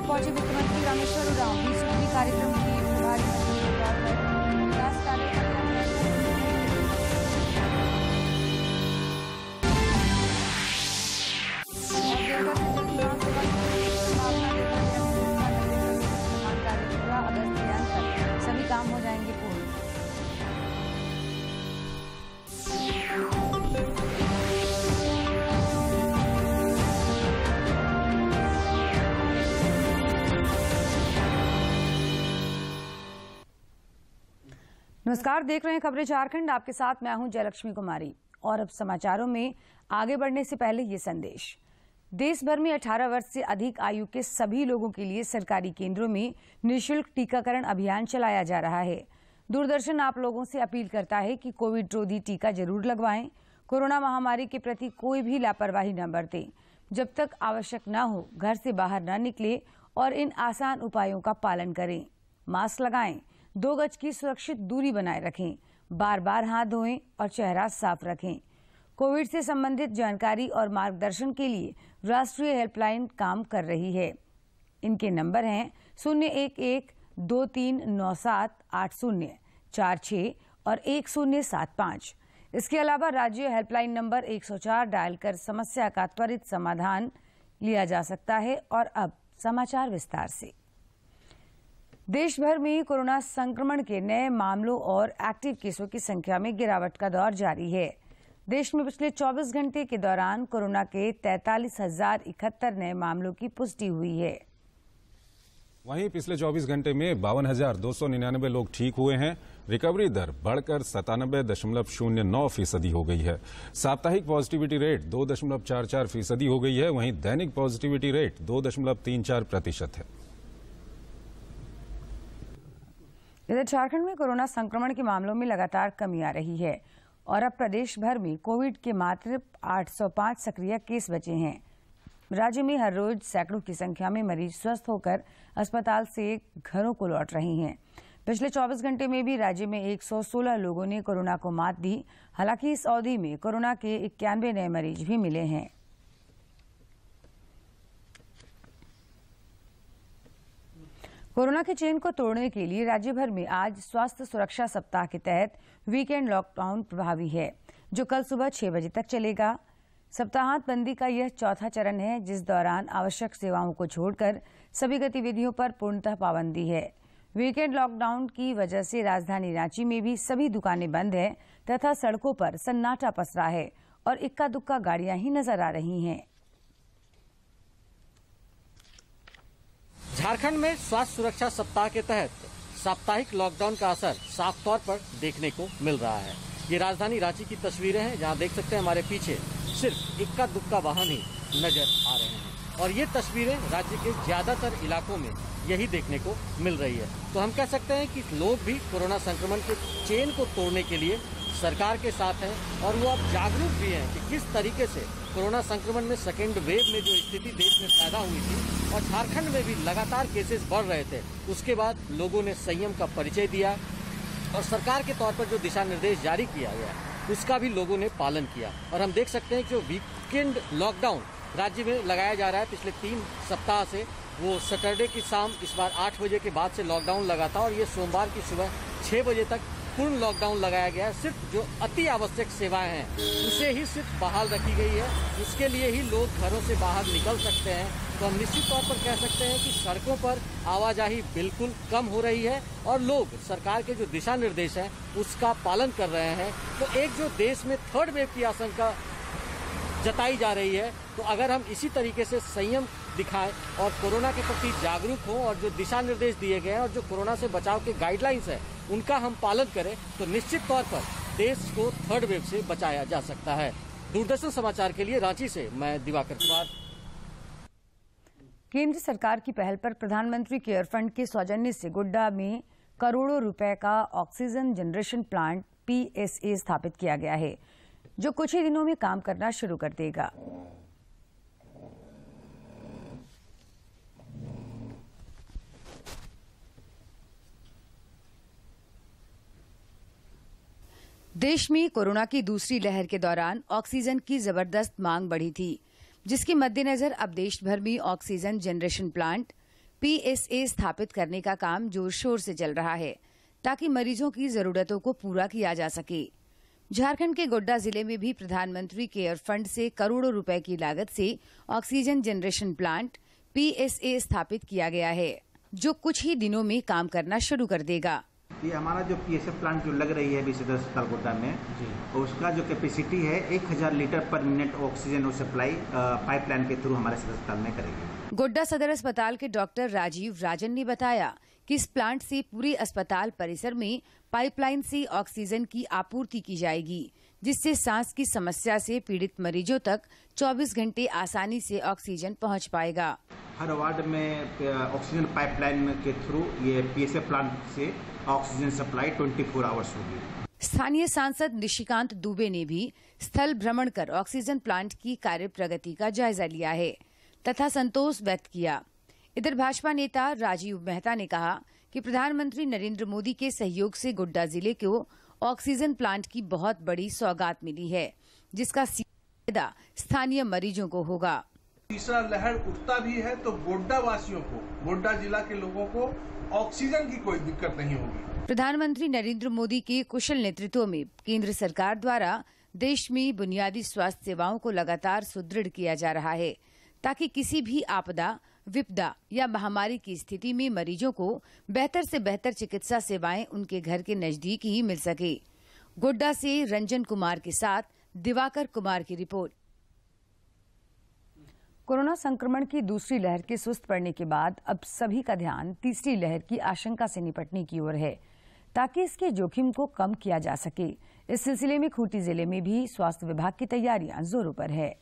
राजकोट पहुंचे मुख्यमंत्री रामेश्वर उरांव भी सुखी कार्यक्रम की प्रभारी मंत्री के तौर पर विकास कार्य का अगस्त के अंत तक सभी काम हो जाएंगे पूर्ण। नमस्कार, देख रहे हैं खबरें झारखंड। आपके साथ मैं हूं जयलक्ष्मी कुमारी। और अब समाचारों में आगे बढ़ने से पहले ये संदेश। देश भर में 18 वर्ष से अधिक आयु के सभी लोगों के लिए सरकारी केंद्रों में निःशुल्क टीकाकरण अभियान चलाया जा रहा है। दूरदर्शन आप लोगों से अपील करता है कि कोविड रोधी टीका जरूर लगवाएं। कोरोना महामारी के प्रति कोई भी लापरवाही न बरतें। जब तक आवश्यक न हो घर से बाहर न निकलें और इन आसान उपायों का पालन करें। मास्क लगाएं, 2 गज की सुरक्षित दूरी बनाए रखें, बार बार हाथ धोएं और चेहरा साफ रखें। कोविड से संबंधित जानकारी और मार्गदर्शन के लिए राष्ट्रीय हेल्पलाइन काम कर रही है। इनके नंबर हैं 011-2397-8046 और 1075। इसके अलावा राज्य हेल्पलाइन नंबर 104 डायल कर समस्या का त्वरित समाधान लिया जा सकता है। और अब समाचार विस्तार से। देश भर में कोरोना संक्रमण के नए मामलों और एक्टिव केसों की संख्या में गिरावट का दौर जारी है। देश में पिछले 24 घंटे के दौरान कोरोना के 43,071 नए मामलों की पुष्टि हुई है। वहीं पिछले 24 घंटे में 52,299 लोग ठीक हुए हैं। रिकवरी दर बढ़कर 97.09% हो गई है। साप्ताहिक पॉजिटिविटी रेट 2.44% हो गई है। वहीं दैनिक पॉजिटिविटी रेट 2.34% है। इधर झारखंड में कोरोना संक्रमण के मामलों में लगातार कमी आ रही है और अब प्रदेश भर में कोविड के मात्र 805 सक्रिय केस बचे हैं। राज्य में हर रोज सैकड़ों की संख्या में मरीज स्वस्थ होकर अस्पताल से घरों को लौट रहे हैं। पिछले 24 घंटे में भी राज्य में 116 लोगों ने कोरोना को मात दी। हालांकि इस अवधि में कोरोना के 91 नए मरीज भी मिले हैं। कोरोना के चेन को तोड़ने के लिए राज्य भर में आज स्वास्थ्य सुरक्षा सप्ताह के तहत वीकेंड लॉकडाउन प्रभावी है, जो कल सुबह 6 बजे तक चलेगा। सप्ताहांत बंदी का यह चौथा चरण है, जिस दौरान आवश्यक सेवाओं को छोड़कर सभी गतिविधियों पर पूर्णतः पाबंदी है। वीकेंड लॉकडाउन की वजह से राजधानी रांची में भी सभी दुकानें बंद हैं तथा सड़कों पर सन्नाटा पसरा है और इक्का दुक्का गाड़ियां ही नजर आ रही हैं। झारखंड में स्वास्थ्य सुरक्षा सप्ताह के तहत साप्ताहिक लॉकडाउन का असर साफ तौर पर देखने को मिल रहा है। ये राजधानी रांची की तस्वीरें हैं, जहां देख सकते हैं हमारे पीछे सिर्फ इक्का दुक्का वाहन ही नजर आ रहे हैं और ये तस्वीरें राज्य के ज्यादातर इलाकों में यही देखने को मिल रही है। तो हम कह सकते हैं कि लोग भी कोरोना संक्रमण के चेन को तोड़ने के लिए सरकार के साथ हैं और वो अब जागरूक भी हैं कि किस तरीके से कोरोना संक्रमण में सेकेंड वेव में जो स्थिति देश में पैदा हुई थी और झारखंड में भी लगातार केसेस बढ़ रहे थे, उसके बाद लोगों ने संयम का परिचय दिया और सरकार के तौर पर जो दिशा निर्देश जारी किया गया उसका भी लोगों ने पालन किया। और हम देख सकते हैं कि जो वीकेंड लॉकडाउन राज्य में लगाया जा रहा है पिछले 3 सप्ताह से, वो सैटरडे की शाम इस बार 8 बजे के बाद से लॉकडाउन लगा था और ये सोमवार की सुबह 6 बजे तक पूर्ण लॉकडाउन लगाया गया है। सिर्फ जो अति आवश्यक सेवाएं हैं उसे ही सिर्फ बहाल रखी गई है, उसके लिए ही लोग घरों से बाहर निकल सकते हैं। तो हम निश्चित तौर पर कह सकते हैं कि सड़कों पर आवाजाही बिल्कुल कम हो रही है और लोग सरकार के जो दिशा निर्देश हैं उसका पालन कर रहे हैं। तो एक जो देश में थर्ड वेव की आशंका जताई जा रही है, तो अगर हम इसी तरीके से संयम दिखाएं और कोरोना के प्रति जागरूक हों और जो दिशा निर्देश दिए गए हैं और जो कोरोना से बचाव के गाइडलाइंस है उनका हम पालन करें, तो निश्चित तौर पर देश को थर्ड वेव से बचाया जा सकता है। दूरदर्शन समाचार के लिए रांची से मैं दिवाकर कुमार। केंद्र सरकार की पहल पर प्रधानमंत्री केयर फंड के सौजन्य से गोड्डा में करोड़ों रुपए का ऑक्सीजन जनरेशन प्लांट PSA स्थापित किया गया है, जो कुछ ही दिनों में काम करना शुरू कर देगा। देश में कोरोना की दूसरी लहर के दौरान ऑक्सीजन की जबरदस्त मांग बढ़ी थी, जिसके मद्देनजर अब देश भर में ऑक्सीजन जनरेशन प्लांट PSA स्थापित करने का काम जोर शोर से चल रहा है ताकि मरीजों की जरूरतों को पूरा किया जा सके। झारखंड के गोड्डा जिले में भी प्रधानमंत्री केयर फंड से करोड़ों रुपए की लागत से ऑक्सीजन जनरेशन प्लांट PSA स्थापित किया गया है, जो कुछ ही दिनों में काम करना शुरू कर देगा। ये हमारा जो PSA प्लांट जो लग रही है अभी सदर अस्पताल गोड्डा में, उसका जो कैपेसिटी है 1000 लीटर पर मिनट ऑक्सीजन और सप्लाई पाइपलाइन के थ्रू हमारे सदर अस्पताल में करेगी। गोड्डा सदर अस्पताल के डॉक्टर राजीव राजन ने बताया कि इस प्लांट से पूरे अस्पताल परिसर में पाइपलाइन से ऑक्सीजन की आपूर्ति की जाएगी, जिससे सांस की समस्या से पीड़ित मरीजों तक 24 घंटे आसानी से ऑक्सीजन पहुंच पाएगा। हर वार्ड में ऑक्सीजन पाइपलाइन के थ्रू ये PSA प्लांट से ऑक्सीजन सप्लाई 24 आवर्स होगी। स्थानीय सांसद निशिकांत दुबे ने भी स्थल भ्रमण कर ऑक्सीजन प्लांट की कार्य प्रगति का जायजा लिया है तथा संतोष व्यक्त किया। इधर भाजपा नेता राजीव मेहता ने कहा कि प्रधानमंत्री नरेंद्र मोदी के सहयोग से गोड्डा जिले को ऑक्सीजन प्लांट की बहुत बड़ी सौगात मिली है, जिसका फायदा स्थानीय मरीजों को होगा। तीसरा लहर उठता भी है तो गोड्डा वासियों को, गोड्डा जिला के लोगों को ऑक्सीजन की कोई दिक्कत नहीं होगी। प्रधानमंत्री नरेंद्र मोदी के कुशल नेतृत्व में केंद्र सरकार द्वारा देश में बुनियादी स्वास्थ्य सेवाओं को लगातार सुदृढ़ किया जा रहा है, ताकि किसी भी आपदा, विपदा या महामारी की स्थिति में मरीजों को बेहतर से बेहतर चिकित्सा सेवाएं उनके घर के नजदीक ही मिल सके। गोड्डा से रंजन कुमार के साथ दिवाकर कुमार की रिपोर्ट। कोरोना संक्रमण की दूसरी लहर के सुस्त पड़ने के बाद अब सभी का ध्यान तीसरी लहर की आशंका से निपटने की ओर है, ताकि इसके जोखिम को कम किया जा सके। इस सिलसिले में खूंटी जिले में भी स्वास्थ्य विभाग की तैयारियां जोरों पर है।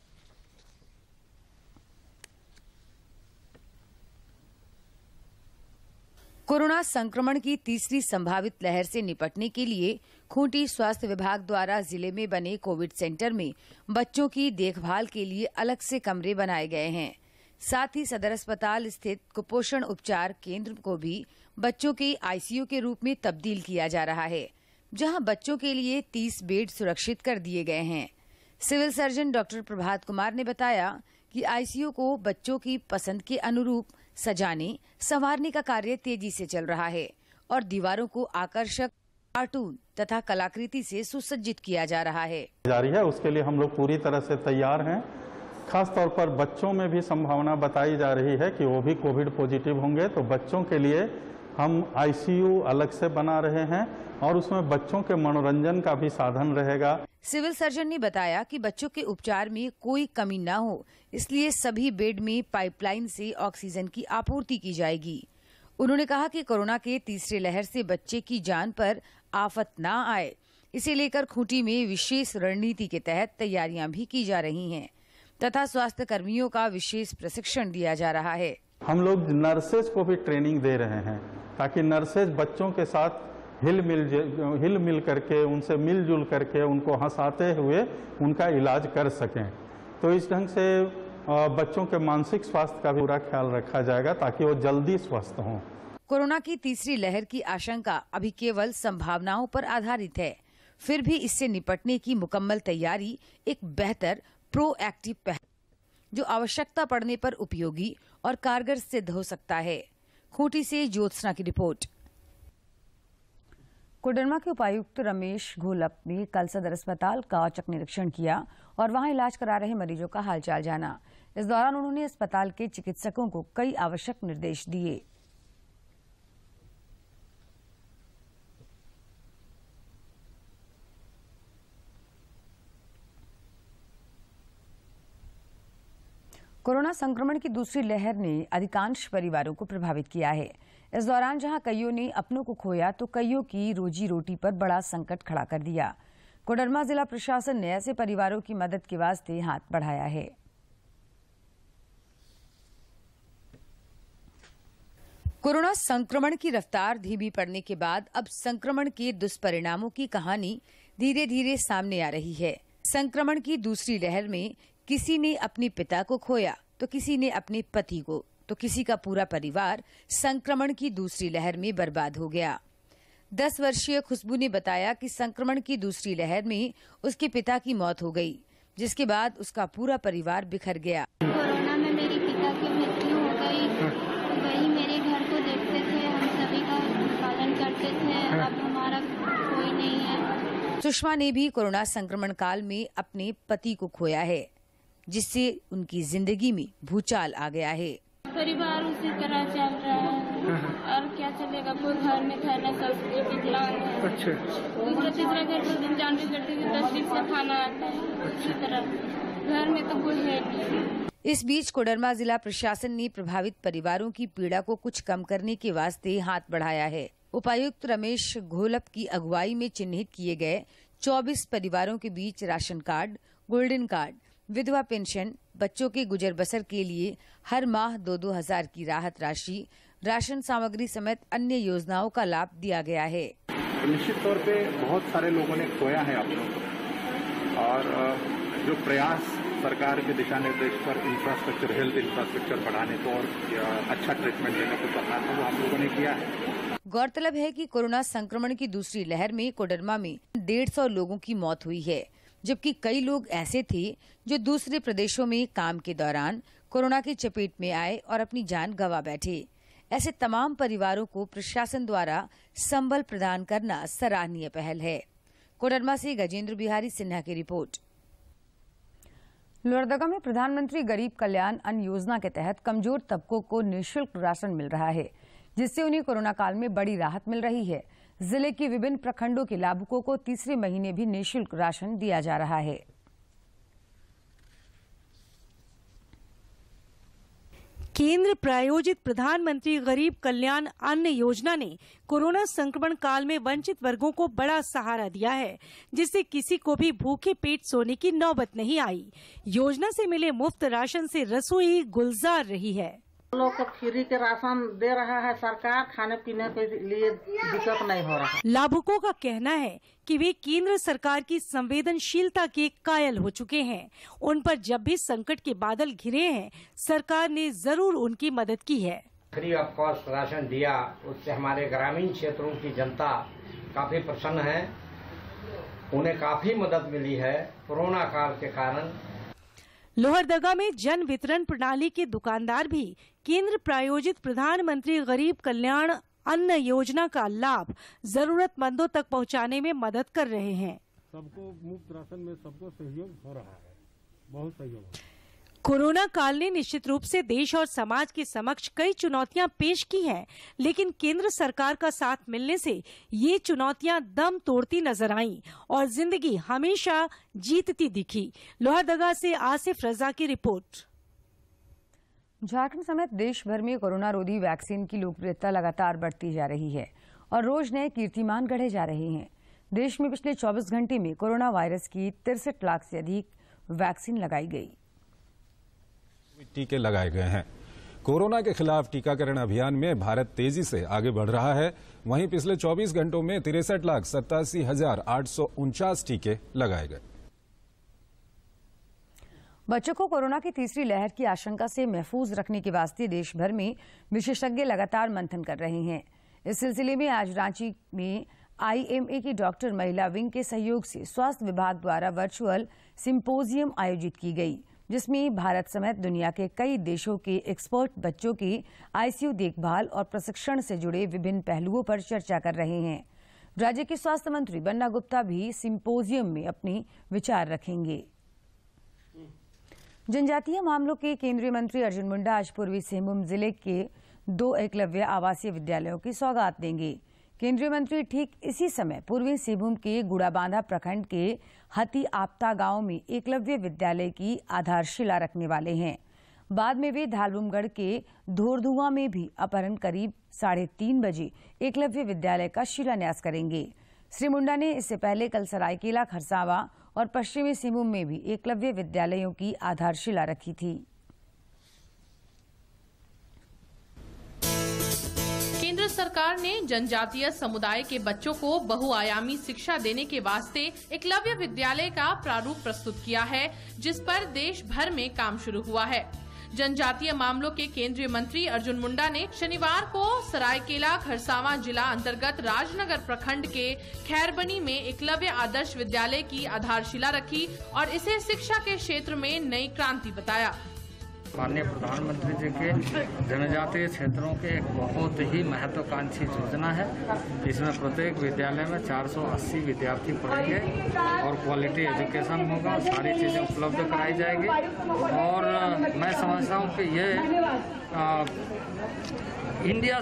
कोरोना संक्रमण की तीसरी संभावित लहर से निपटने के लिए खूंटी स्वास्थ्य विभाग द्वारा जिले में बने कोविड सेंटर में बच्चों की देखभाल के लिए अलग से कमरे बनाए गए हैं। साथ ही सदर अस्पताल स्थित कुपोषण उपचार केंद्र को भी बच्चों के ICU के रूप में तब्दील किया जा रहा है, जहां बच्चों के लिए 30 बेड सुरक्षित कर दिए गए हैं। Civil surgeon doctor Prabhat Kumar ने बताया कि ICU को बच्चों की पसंद के अनुरूप सजाने संवारने का कार्य तेजी से चल रहा है और दीवारों को आकर्षक कार्टून तथा कलाकृति से सुसज्जित किया जा रहा है। जारी है, उसके लिए हम लोग पूरी तरह से तैयार हैं। खास तौर पर बच्चों में भी संभावना बताई जा रही है कि वो भी कोविड पॉजिटिव होंगे, तो बच्चों के लिए हम ICU अलग से बना रहे हैं और उसमें बच्चों के मनोरंजन का भी साधन रहेगा। सिविल सर्जन ने बताया कि बच्चों के उपचार में कोई कमी न हो, इसलिए सभी बेड में पाइपलाइन से ऑक्सीजन की आपूर्ति की जाएगी। उन्होंने कहा कि कोरोना के तीसरे लहर से बच्चे की जान पर आफत न आए, इसे लेकर खूंटी में विशेष रणनीति के तहत तैयारियां भी की जा रही हैं तथा स्वास्थ्य कर्मियों का विशेष प्रशिक्षण दिया जा रहा है। हम लोग नर्सेज को भी ट्रेनिंग दे रहे हैं, ताकि नर्सेज बच्चों के साथ हिल मिल करके, उनसे मिलजुल करके, उनको हंसाते हुए उनका इलाज कर सकें। तो इस ढंग से बच्चों के मानसिक स्वास्थ्य का भी पूरा ख्याल रखा जाएगा, ताकि वो जल्दी स्वस्थ हों। कोरोना की तीसरी लहर की आशंका अभी केवल संभावनाओं पर आधारित है, फिर भी इससे निपटने की मुकम्मल तैयारी एक बेहतर प्रोएक्टिव पहल, जो आवश्यकता पड़ने पर उपयोगी और कारगर सिद्ध हो सकता है। खूंटी से ज्योत्सना की रिपोर्ट। कोडरमा के उपायुक्त रमेश घोलप ने कल सदर अस्पताल का औचक निरीक्षण किया और वहां इलाज करा रहे मरीजों का हालचाल जाना। इस दौरान उन्होंने अस्पताल के चिकित्सकों को कई आवश्यक निर्देश दिए। कोरोना संक्रमण की दूसरी लहर ने अधिकांश परिवारों को प्रभावित किया है। इस दौरान जहां कईयों ने अपनों को खोया, तो कईयों की रोजी रोटी पर बड़ा संकट खड़ा कर दिया। कोडरमा जिला प्रशासन ने ऐसे परिवारों की मदद के वास्ते हाथ बढ़ाया है। कोरोना संक्रमण की रफ्तार धीमी पड़ने के बाद अब संक्रमण के दुष्परिणामों की कहानी धीरे धीरे सामने आ रही है। संक्रमण की दूसरी लहर में किसी ने अपने पिता को खोया, तो किसी ने अपने पति को, तो किसी का पूरा परिवार संक्रमण की दूसरी लहर में बर्बाद हो गया। 10 वर्षीय खुशबू ने बताया कि संक्रमण की दूसरी लहर में उसके पिता की मौत हो गई, जिसके बाद उसका पूरा परिवार बिखर गया। कोरोना में मेरे पिता की मृत्यु हो गई, वही मेरे सुषमा ने भी कोरोना संक्रमण काल में अपने पति को खोया है, जिससे उनकी जिंदगी में भूचाल आ गया है। परिवार उसी तरह चल रहा है और क्या चलेगा, कोई घर में था न, सब विकलांग है। अच्छा। दूसरा तीसरा घर पर दिन जान भी करते थे, तशरीफ से खाना आता है, इसी तरह घर में तो कोई है नहीं। इस बीच कोडरमा जिला प्रशासन ने प्रभावित परिवारों की पीड़ा को कुछ कम करने के वास्ते हाथ बढ़ाया है। उपायुक्त रमेश घोलप की अगुवाई में चिन्हित किए गए 24 परिवारों के बीच राशन कार्ड, गोल्डन कार्ड, विधवा पेंशन, बच्चों के गुजर बसर के लिए हर माह 2-2 हजार की राहत राशि, राशन सामग्री समेत अन्य योजनाओं का लाभ दिया गया है। तो निश्चित तौर पे बहुत सारे लोगों ने खोया है अपनों, और जो प्रयास सरकार के दिशा निर्देश पर इंफ्रास्ट्रक्चर, हेल्थ इंफ्रास्ट्रक्चर बढ़ाने को और अच्छा ट्रीटमेंट देने को करना था, वो हम लोगों ने किया है। गौरतलब है कि कोरोना संक्रमण की दूसरी लहर में कोडरमा में 150 लोगों की मौत हुई है, जबकि कई लोग ऐसे थे जो दूसरे प्रदेशों में काम के दौरान कोरोना की चपेट में आए और अपनी जान गंवा बैठे। ऐसे तमाम परिवारों को प्रशासन द्वारा संबल प्रदान करना सराहनीय पहल है। कोडरमा से गजेंद्र बिहारी सिन्हा की रिपोर्ट। लोहरदगा में प्रधानमंत्री गरीब कल्याण अन्न योजना के तहत कमजोर तबकों को निःशुल्क राशन मिल रहा है, जिससे उन्हें कोरोना काल में बड़ी राहत मिल रही है। जिले के विभिन्न प्रखंडों के लाभुकों को तीसरे महीने भी निःशुल्क राशन दिया जा रहा है। केंद्र प्रायोजित प्रधानमंत्री गरीब कल्याण अन्न योजना ने कोरोना संक्रमण काल में वंचित वर्गों को बड़ा सहारा दिया है, जिससे किसी को भी भूखे पेट सोने की नौबत नहीं आई। योजना से मिले मुफ्त राशन से रसोई गुलजार रही है। लोग को फ्री के राशन दे रहा है सरकार, खाने पीने के लिए दिक्कत नहीं हो रहा। लाभुकों का कहना है कि वे केंद्र सरकार की संवेदनशीलता के कायल हो चुके हैं। उन पर जब भी संकट के बादल घिरे हैं, सरकार ने जरूर उनकी मदद की है। फ्री ऑफ कॉस्ट राशन दिया, उससे हमारे ग्रामीण क्षेत्रों की जनता काफी प्रसन्न है, उन्हें काफी मदद मिली है कोरोना काल के कारण। लोहरदगा में जन वितरण प्रणाली के दुकानदार भी केंद्र प्रायोजित प्रधानमंत्री गरीब कल्याण अन्न योजना का लाभ जरूरतमंदों तक पहुंचाने में मदद कर रहे हैं। सबको मुफ्त राशन में सबको सहयोग हो रहा है, बहुत सहयोग। कोरोना काल ने निश्चित रूप से देश और समाज के समक्ष कई चुनौतियां पेश की हैं, लेकिन केंद्र सरकार का साथ मिलने से ये चुनौतियां दम तोड़ती नजर आईं और जिंदगी हमेशा जीतती दिखी। लोहरदगा से आसिफ रजा की रिपोर्ट। झारखंड समेत देश भर में कोरोना रोधी वैक्सीन की लोकप्रियता लगातार बढ़ती जा रही है और रोज नए कीर्तिमान गढ़े जा रहे हैं। देश में पिछले 24 घंटे में कोरोना वायरस की 63 लाख से अधिक वैक्सीन लगाई गई। टीके लगाए गए हैं। कोरोना के खिलाफ टीकाकरण अभियान में भारत तेजी से आगे बढ़ रहा है। वहीं पिछले 24 घंटों में 63,87,849 टीके लगाए गए। बच्चों को कोरोना की तीसरी लहर की आशंका से महफूज रखने के वास्ते देश भर में विशेषज्ञ लगातार मंथन कर रहे हैं। इस सिलसिले में आज रांची में IMA की डॉक्टर महिला विंग के सहयोग से स्वास्थ्य विभाग द्वारा वर्चुअल सिंपोजियम आयोजित की गई, जिसमें भारत समेत दुनिया के कई देशों के एक्सपर्ट बच्चों की ICU देखभाल और प्रशिक्षण से जुड़े विभिन्न पहलुओं पर चर्चा कर रहे हैं। राज्य के स्वास्थ्य मंत्री बन्ना गुप्ता भी सिंपोजियम में अपने विचार रखेंगे। जनजातीय मामलों के केंद्रीय मंत्री अर्जुन मुंडा आज पूर्वी सिंहभूम जिले के 2 एकलव्य आवासीय विद्यालयों की सौगात देंगे। केंद्रीय मंत्री ठीक इसी समय पूर्वी सिंहभूम के गुड़ाबांधा प्रखंड के हती आपता गांव में एकलव्य विद्यालय की आधारशिला रखने वाले हैं। बाद में वे धालबुमगढ़ के धोरधुआ में भी अपहरण करीब 3:30 बजे एकलव्य विद्यालय का शिलान्यास करेंगे। श्री मुंडा ने इससे पहले कल सरायकेला, खरसावां और पश्चिमी सिंहभूम में भी एकलव्य विद्यालयों की आधारशिला रखी थी। केंद्र सरकार ने जनजातीय समुदाय के बच्चों को बहुआयामी शिक्षा देने के वास्ते एकलव्य विद्यालय का प्रारूप प्रस्तुत किया है, जिस पर देश भर में काम शुरू हुआ है। जनजातीय मामलों के केंद्रीय मंत्री अर्जुन मुंडा ने शनिवार को सरायकेला, खरसावां जिला अंतर्गत राजनगर प्रखंड के खैरबनी में एकलव्य आदर्श विद्यालय की आधारशिला रखी और इसे शिक्षा के क्षेत्र में नई क्रांति बताया। माननीय प्रधानमंत्री जी के जनजातीय क्षेत्रों के एक बहुत ही महत्वाकांक्षी योजना है। इसमें प्रत्येक विद्यालय में 480 विद्यार्थी पढ़ेंगे और क्वालिटी एजुकेशन होगा, सारी चीज़ें उपलब्ध कराई जाएगी। और मैं समझता हूँ कि ये इंडिया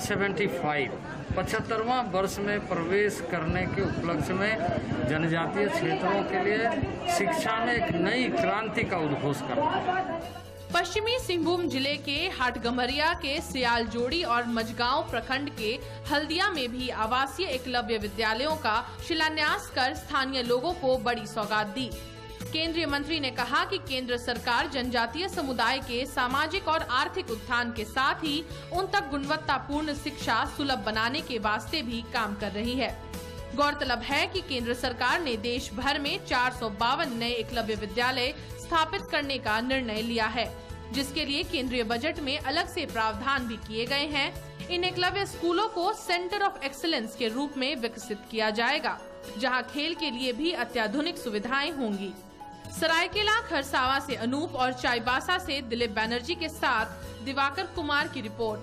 75वां वर्ष में प्रवेश करने के उपलक्ष्य में जनजातीय क्षेत्रों के लिए शिक्षा में एक नई क्रांति का उद्घोष करना है। पश्चिमी सिंहभूम जिले के हाटगम्हरिया के सियालजोड़ी और मझगांव प्रखंड के हल्दिया में भी आवासीय एकलव्य विद्यालयों का शिलान्यास कर स्थानीय लोगों को बड़ी सौगात दी। केंद्रीय मंत्री ने कहा कि केंद्र सरकार जनजातीय समुदाय के सामाजिक और आर्थिक उत्थान के साथ ही उन तक गुणवत्तापूर्ण शिक्षा सुलभ बनाने के वास्ते भी काम कर रही है। गौरतलब है कि केंद्र सरकार ने देश भर में 452 नए एकलव्य विद्यालय स्थापित करने का निर्णय लिया है, जिसके लिए केंद्रीय बजट में अलग से प्रावधान भी किए गए हैं। इन एकलव्य स्कूलों को सेंटर ऑफ एक्सीलेंस के रूप में विकसित किया जाएगा, जहां खेल के लिए भी अत्याधुनिक सुविधाएं होंगी। सरायकेला खरसावा से अनूप और चाईबासा से दिलीप बनर्जी के साथ दिवाकर कुमार की रिपोर्ट।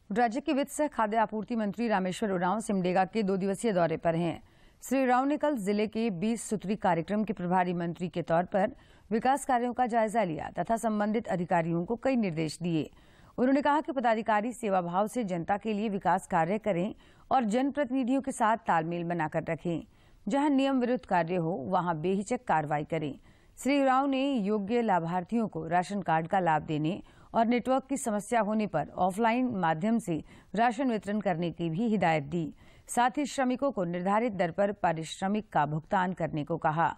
राज्य के वित्त सह खाद्य आपूर्ति मंत्री रामेश्वर उरांव सिमडेगा के 2 दिवसीय दौरे पर हैं। श्री उरांव ने कल जिले के 20 सूत्री कार्यक्रम के प्रभारी मंत्री के तौर पर विकास कार्यों का जायजा लिया तथा संबंधित अधिकारियों को कई निर्देश दिए। उन्होंने कहा कि पदाधिकारी सेवाभाव से जनता के लिए विकास कार्य करें और जनप्रतिनिधियों के साथ तालमेल बनाकर रखें। जहां नियम विरुद्ध कार्य हो वहां बेहिचक कार्रवाई करें। श्री उरांव ने योग्य लाभार्थियों को राशन कार्ड का लाभ देने और नेटवर्क की समस्या होने पर ऑफलाइन माध्यम से राशन वितरण करने की भी हिदायत दी। साथ ही श्रमिकों को निर्धारित दर पर पारिश्रमिक का भुगतान करने को कहा।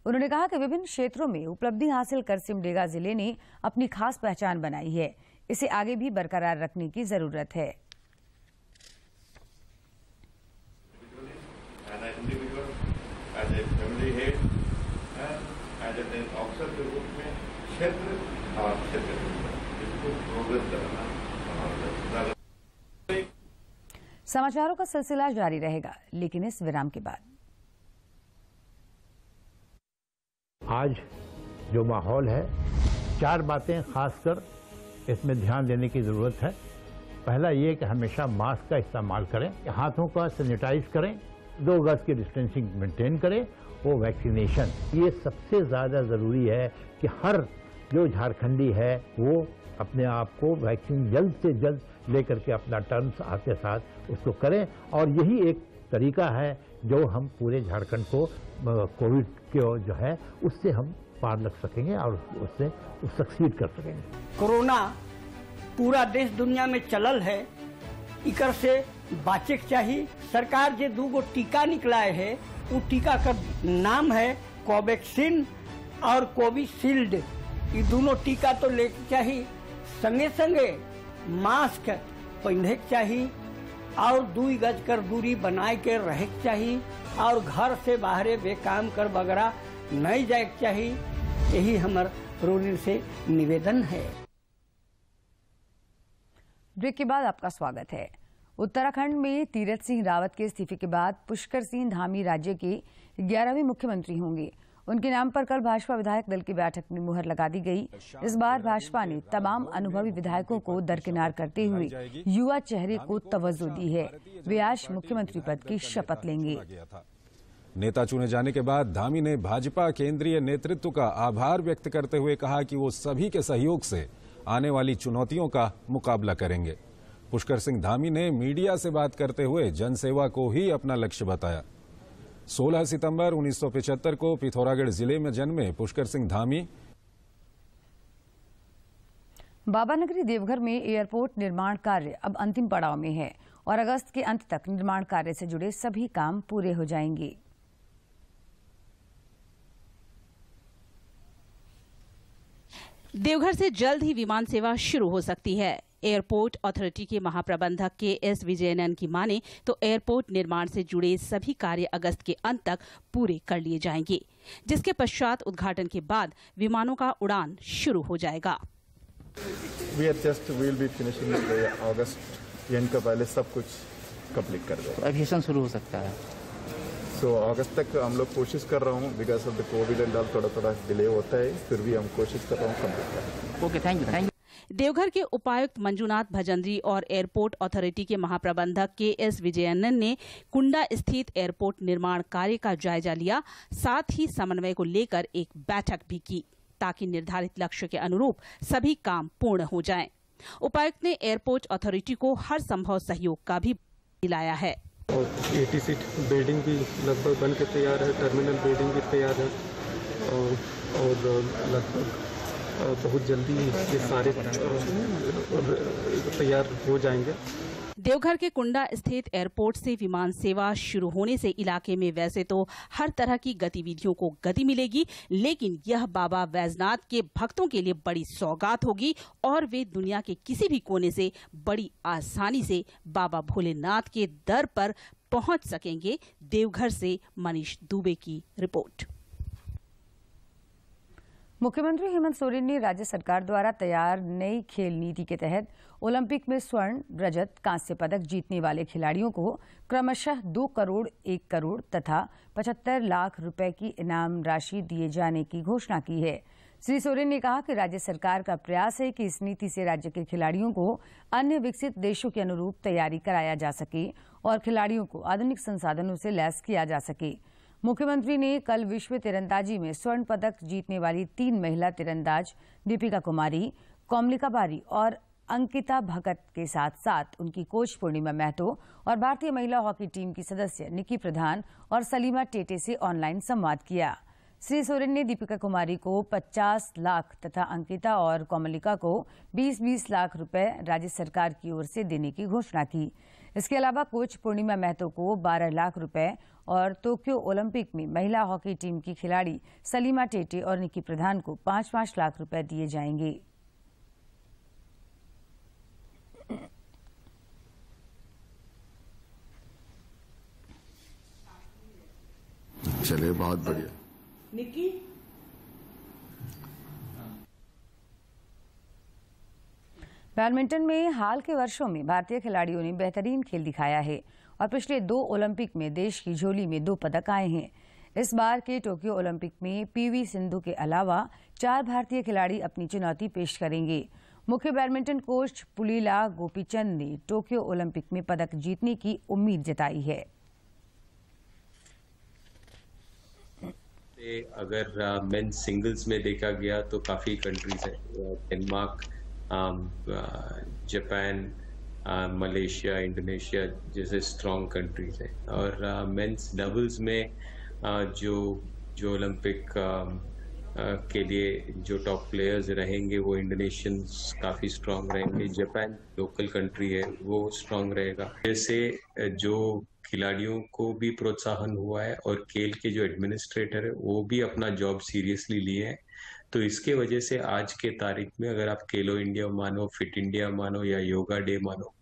उन्होंने कहा कि विभिन्न क्षेत्रों में उपलब्धि हासिल कर सिमडेगा जिले ने अपनी खास पहचान बनाई है, इसे आगे भी बरकरार रखने की जरूरत है। समाचारों का सिलसिला जारी रहेगा, लेकिन इस विराम के बाद। आज जो माहौल है, 4 बातें खासकर इसमें ध्यान देने की जरूरत है। पहला ये कि हमेशा मास्क का इस्तेमाल करें, हाथों का सैनिटाइज करें, 2 गज की डिस्टेंसिंग मेंटेन करें, वो वैक्सीनेशन, ये सबसे ज्यादा जरूरी है कि हर जो झारखंडी है वो अपने आप को वैक्सीन जल्द से जल्द लेकर के अपना टर्म्स आते साथ उसको करें। और यही एक तरीका है जो हम पूरे झारखंड को कोविड के जो है उससे हम पार लग सकेंगे और उससे सक्सीड कर सकेंगे। कोरोना पूरा देश दुनिया में चलल है, इकर से बाचे के चाहिए। सरकार जे 2 टीका निकलाए है, वो टीका का नाम है कोवैक्सीन और कोविशील्ड। ये दोनों टीका तो लेके चाहिए, संगे संगे मास्क पहने के चाहिए और 2 गज कर दूरी बनाए के रहे के चाहिए और घर से बाहरे बेकाम कर बगरा नहीं जाए के चाहिए। यही हमार रोनी से निवेदन है। ब्रेक के बाद आपका स्वागत है। उत्तराखंड में तीरथ सिंह रावत के इस्तीफे के बाद पुष्कर सिंह धामी राज्य के 11वें मुख्यमंत्री होंगे। उनके नाम पर कल भाजपा विधायक दल की बैठक में मुहर लगा दी गई। इस बार भाजपा ने तमाम अनुभवी विधायकों को दरकिनार करते हुए युवा चेहरे को तवज्जो दी है। वे आज मुख्यमंत्री पद की शपथ लेंगे। नेता चुने जाने के बाद धामी ने भाजपा केंद्रीय नेतृत्व का आभार व्यक्त करते हुए कहा कि वो सभी के सहयोग से आने वाली चुनौतियों का मुकाबला करेंगे। पुष्कर सिंह धामी ने मीडिया से बात करते हुए जनसेवा को ही अपना लक्ष्य बताया। 16 सितंबर 1975 को पिथौरागढ़ जिले में जन्मे पुष्कर सिंह धामी बाबानगरी देवघर में एयरपोर्ट निर्माण कार्य अब अंतिम पड़ाव में है और अगस्त के अंत तक निर्माण कार्य से जुड़े सभी काम पूरे हो जाएंगे। देवघर से जल्द ही विमान सेवा शुरू हो सकती है। एयरपोर्ट अथॉरिटी के महाप्रबंधक के एस विजयनन की माने तो एयरपोर्ट निर्माण से जुड़े सभी कार्य अगस्त के अंत तक पूरे कर लिए जाएंगे, जिसके पश्चात उद्घाटन के बाद विमानों का उड़ान शुरू हो जाएगा। अगस्त एंड का पहले सब कुछ कंप्लीट कर देंगे। एविएशन शुरू हो सकता है सो अगस्त तक हम लोग कोशिश कर रहा हूँ, because of the Covid and all थोड़ा डिले होता है, फिर भी हम कोशिश कर रहा हूँ कंप्लीट करने। Okay, thank you. देवघर के उपायुक्त मंजुनाथ भजंत्री और एयरपोर्ट अथॉरिटी के महाप्रबंधक KS विजयनन ने कुंडा स्थित एयरपोर्ट निर्माण कार्य का जायजा लिया, साथ ही समन्वय को लेकर एक बैठक भी की ताकि निर्धारित लक्ष्य के अनुरूप सभी काम पूर्ण हो जाएं। उपायुक्त ने एयरपोर्ट अथॉरिटी को हर संभव सहयोग का भी दिलाया है। और 80 सीट बिल्डिंग भी लगभग बन के तैयार है, टर्मिनल बिल्डिंग भी तैयार है और लगभग बहुत जल्दी ये सारे तैयार हो जाएंगे। देवघर के कुंडा स्थित एयरपोर्ट से विमान सेवा शुरू होने से इलाके में वैसे तो हर तरह की गतिविधियों को गति मिलेगी, लेकिन यह बाबा वैजनाथ के भक्तों के लिए बड़ी सौगात होगी और वे दुनिया के किसी भी कोने से बड़ी आसानी से बाबा भोलेनाथ के दर पर पहुंच सकेंगे। देवघर से मनीष दुबे की रिपोर्ट। मुख्यमंत्री हेमंत सोरेन ने राज्य सरकार द्वारा तैयार नई खेल नीति के तहत ओलंपिक में स्वर्ण, रजत, कांस्य पदक जीतने वाले खिलाड़ियों को क्रमशः 2 करोड़, 1 करोड़ तथा 75 लाख रुपए की इनाम राशि दिए जाने की घोषणा की है। श्री सोरेन ने कहा कि राज्य सरकार का प्रयास है कि इस नीति से राज्य के खिलाड़ियों को अन्य विकसित देशों के अनुरूप तैयारी कराया जा सके और खिलाड़ियों को आधुनिक संसाधनों से लैस किया जा सके। मुख्यमंत्री ने कल विश्व तीरंदाजी में स्वर्ण पदक जीतने वाली 3 महिला तीरंदाज दीपिका कुमारी, कोमलिका बारी और अंकिता भगत के साथ साथ उनकी कोच पूर्णिमा महतो और भारतीय महिला हॉकी टीम की सदस्य निकी प्रधान और सलीमा टेटे से ऑनलाइन संवाद किया। श्री सोरेन ने दीपिका कुमारी को 50 लाख तथा अंकिता और कोमलिका को 20-20 लाख रुपए राज्य सरकार की ओर से देने की घोषणा की। इसके अलावा कोच पूर्णिमा महतो को 12 लाख रुपए और टोक्यो ओलंपिक में महिला हॉकी टीम की खिलाड़ी सलीमा टेटे और निकी प्रधान को 5-5 लाख रुपए दिए जाएंगे। चलिए, बहुत बढ़िया। निकी बैडमिंटन में हाल के वर्षों में भारतीय खिलाड़ियों ने बेहतरीन खेल दिखाया है और पिछले 2 ओलंपिक में देश की झोली में 2 पदक आए हैं। इस बार के टोक्यो ओलंपिक में PV सिंधु के अलावा 4 भारतीय खिलाड़ी अपनी चुनौती पेश करेंगे। मुख्य बैडमिंटन कोच पुलीला गोपीचंद ने टोक्यो ओलंपिक में पदक जीतने की उम्मीद जताई है। अगर मेंस सिंगल्स में देखा गया तो काफ़ी कंट्रीज है, डेनमार्क, जापान, मलेशिया, इंडोनेशिया जैसे स्ट्रॉन्ग कंट्रीज है। और मेंस डबल्स में जो ओलंपिक के लिए जो टॉप प्लेयर्स रहेंगे वो इंडोनेशियंस काफ़ी स्ट्रॉन्ग रहेंगे। जापान लोकल कंट्री है, वो स्ट्रॉन्ग रहेगा। जैसे जो खिलाड़ियों को भी प्रोत्साहन हुआ है और खेल के जो एडमिनिस्ट्रेटर है वो भी अपना जॉब सीरियसली लिए हैं, तो इसके वजह से आज के तारीख में अगर आप खेलो इंडिया मानो, फिट इंडिया मानो या योगा डे मानो,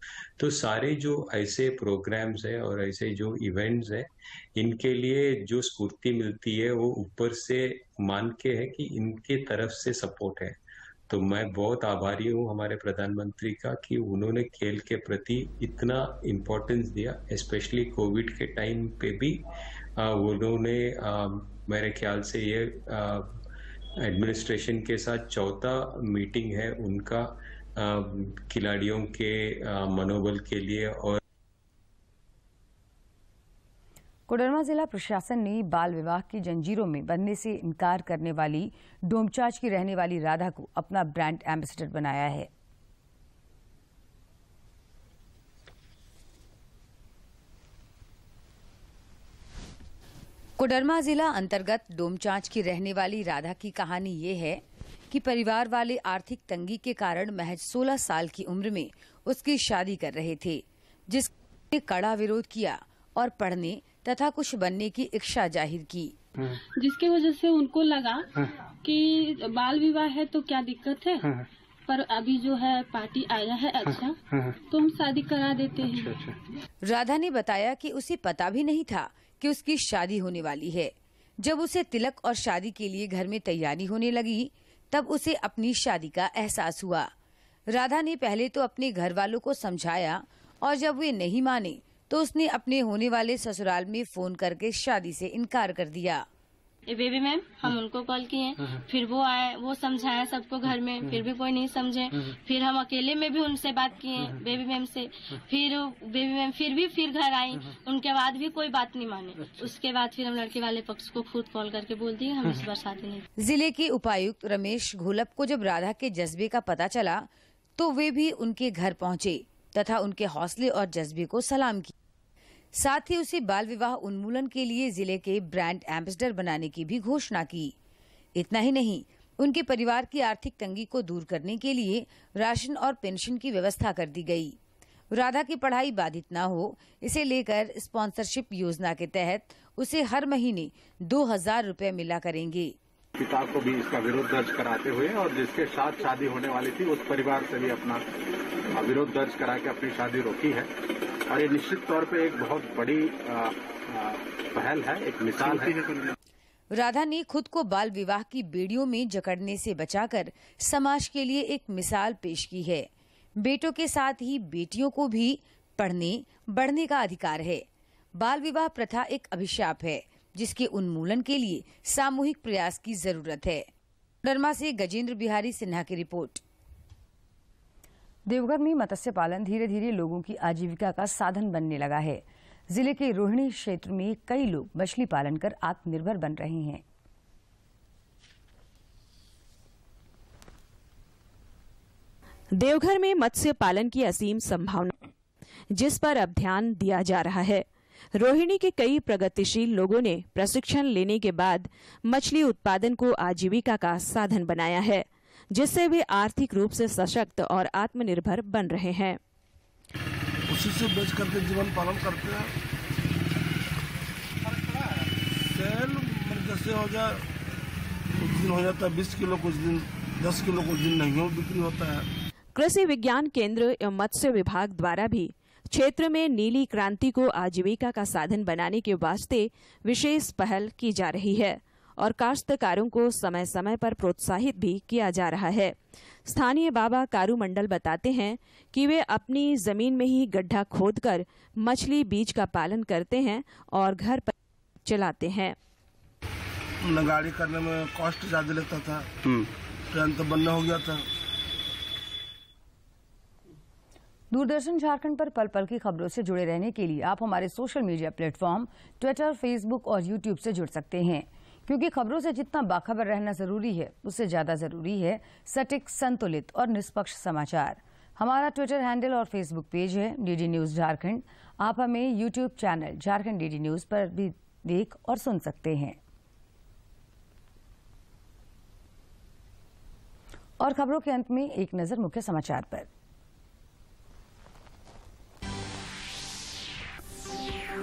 तो सारे जो ऐसे प्रोग्राम्स है और ऐसे जो इवेंट्स है, इनके लिए जो स्फूर्ति मिलती है वो ऊपर से मान के है कि इनके तरफ से सपोर्ट है। तो मैं बहुत आभारी हूँ हमारे प्रधानमंत्री का कि उन्होंने खेल के प्रति इतना इम्पोर्टेंस दिया, स्पेशली कोविड के टाइम पे भी उन्होंने मेरे ख्याल से ये एडमिनिस्ट्रेशन के साथ 4था मीटिंग है उनका खिलाड़ियों के मनोबल के लिए। और कोडरमा जिला प्रशासन ने बाल विवाह की जंजीरों में बंधने से इनकार करने वाली डोमचांच की रहने वाली राधा को अपना ब्रांड एम्बेसडर बनाया है। कोडरमा जिला अंतर्गत डोमचांच की रहने वाली राधा की कहानी ये है कि परिवार वाले आर्थिक तंगी के कारण महज 16 साल की उम्र में उसकी शादी कर रहे थे, जिसने कड़ा विरोध किया और पढ़ने तथा कुछ बनने की इच्छा जाहिर की, जिसकी वजह से उनको लगा कि बाल विवाह है तो क्या दिक्कत है, पर अभी जो है पार्टी आया है अच्छा तो हम शादी करा देते हैं। राधा ने बताया कि उसे पता भी नहीं था कि उसकी शादी होने वाली है। जब उसे तिलक और शादी के लिए घर में तैयारी होने लगी तब उसे अपनी शादी का एहसास हुआ। राधा ने पहले तो अपने घर वालों को समझाया और जब वे नहीं माने तो उसने अपने होने वाले ससुराल में फोन करके शादी से इनकार कर दिया। बेबी मैम हम उनको कॉल किए, फिर वो आए, वो समझाया सबको घर में, फिर भी कोई नहीं समझे। फिर हम अकेले में भी उनसे बात किए बेबी मैम से, फिर बेबी मैम फिर घर आई, उनके बाद भी कोई बात नहीं माने। उसके बाद फिर हम लड़के वाले पक्ष को खुद कॉल करके बोल दिए हम इस बार शादी नहीं। जिले के उपायुक्त रमेश घोलप को जब राधा के जज्बे का पता चला तो वे भी उनके घर पहुंचे तथा उनके हौसले और जज्बे को सलाम किया। साथ ही उसे बाल विवाह उन्मूलन के लिए जिले के ब्रांड एम्बेसडर बनाने की भी घोषणा की। इतना ही नहीं, उनके परिवार की आर्थिक तंगी को दूर करने के लिए राशन और पेंशन की व्यवस्था कर दी गई। राधा की पढ़ाई बाधित न हो, इसे लेकर स्पॉन्सरशिप योजना के तहत उसे हर महीने 2000 रुपए मिला करेंगे। पिता को भी इसका विरोध दर्ज कराते हुए और जिसके साथ शादी होने वाली थी उस परिवार से भी अपना विरोध दर्ज करा के अपनी शादी रोकी है। और ये निश्चित तौर पे एक बहुत बड़ी पहल है, एक मिसाल है। राधा ने खुद को बाल विवाह की बेड़ियों में जकड़ने से बचाकर समाज के लिए एक मिसाल पेश की है। बेटों के साथ ही बेटियों को भी पढ़ने बढ़ने का अधिकार है। बाल विवाह प्रथा एक अभिशाप है जिसके उन्मूलन के लिए सामूहिक प्रयास की जरूरत है। डरमा से गजेंद्र बिहारी सिन्हा की रिपोर्ट। देवघर में मत्स्य पालन धीरे धीरे लोगों की आजीविका का साधन बनने लगा है। जिले के रोहिणी क्षेत्र में कई लोग मछली पालन कर आत्मनिर्भर बन रहे हैं। देवघर में मत्स्य पालन की असीम संभावना, जिस पर अब ध्यान दिया जा रहा है। रोहिणी के कई प्रगतिशील लोगों ने प्रशिक्षण लेने के बाद मछली उत्पादन को आजीविका का साधन बनाया है, जिससे वे आर्थिक रूप से सशक्त और आत्मनिर्भर बन रहे हैं। उसी से बेच करके जीवन पालन करते हैं। सेल जैसे हो जाए, कुछ दिन हो जाता है 20 किलो, कुछ दिन 10 किलो, कुछ दिन नहीं हो बिक्री होता है। कृषि विज्ञान केंद्र एवं मत्स्य विभाग द्वारा भी क्षेत्र में नीली क्रांति को आजीविका का साधन बनाने के वास्ते विशेष पहल की जा रही है और काश्तकारों को समय समय पर प्रोत्साहित भी किया जा रहा है। स्थानीय बाबा कारू मंडल बताते हैं कि वे अपनी जमीन में ही गड्ढा खोदकर मछली बीज का पालन करते हैं और घर पर चलाते हैं। गाड़ी करने में कॉस्ट ज्यादा लगता था, ट्रेन तो बनना हो गया था। दूरदर्शन झारखंड पर पल पल की खबरों से जुड़े रहने के लिए आप हमारे social media platform Twitter, Facebook और यूट्यूब से जुड़ सकते हैं, क्योंकि खबरों से जितना बाखबर रहना जरूरी है उससे ज्यादा जरूरी है सटीक, संतुलित और निष्पक्ष समाचार। हमारा ट्विटर हैंडल और फेसबुक पेज है डीडी न्यूज झारखंड। आप हमें YouTube channel Jharkhand DD news पर भी देख और सुन सकते हैं। और खबरों के अंत में एक नजर मुख्य समाचार पर।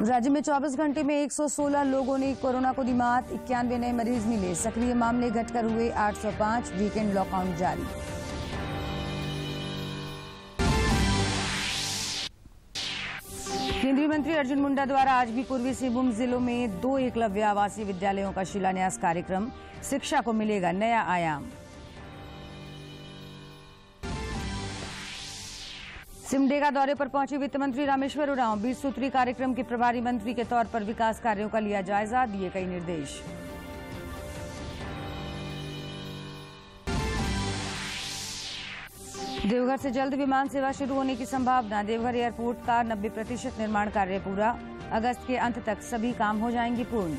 राज्य में 24 घंटे में 116 लोगों ने कोरोना को दी मात, 91 नए मरीज मिले, सक्रिय मामले घटकर हुए 805, वीकेंड लॉकडाउन जारी। केंद्रीय मंत्री अर्जुन मुंडा द्वारा आज भी पूर्वी सिंहभूम जिलों में 2 एकलव्य आवासीय विद्यालयों का शिलान्यास कार्यक्रम, शिक्षा को मिलेगा नया आयाम। सिमडेगा दौरे पर पहुंचे वित्त मंत्री रामेश्वर उरांव, 20 सूत्री कार्यक्रम के प्रभारी मंत्री के तौर पर विकास कार्यों का लिया जायजा, दिए कई निर्देश। देवघर से जल्द विमान सेवा शुरू होने की संभावना, देवघर एयरपोर्ट का 90% निर्माण कार्य पूरा, अगस्त के अंत तक सभी काम हो जाएंगे पूर्ण।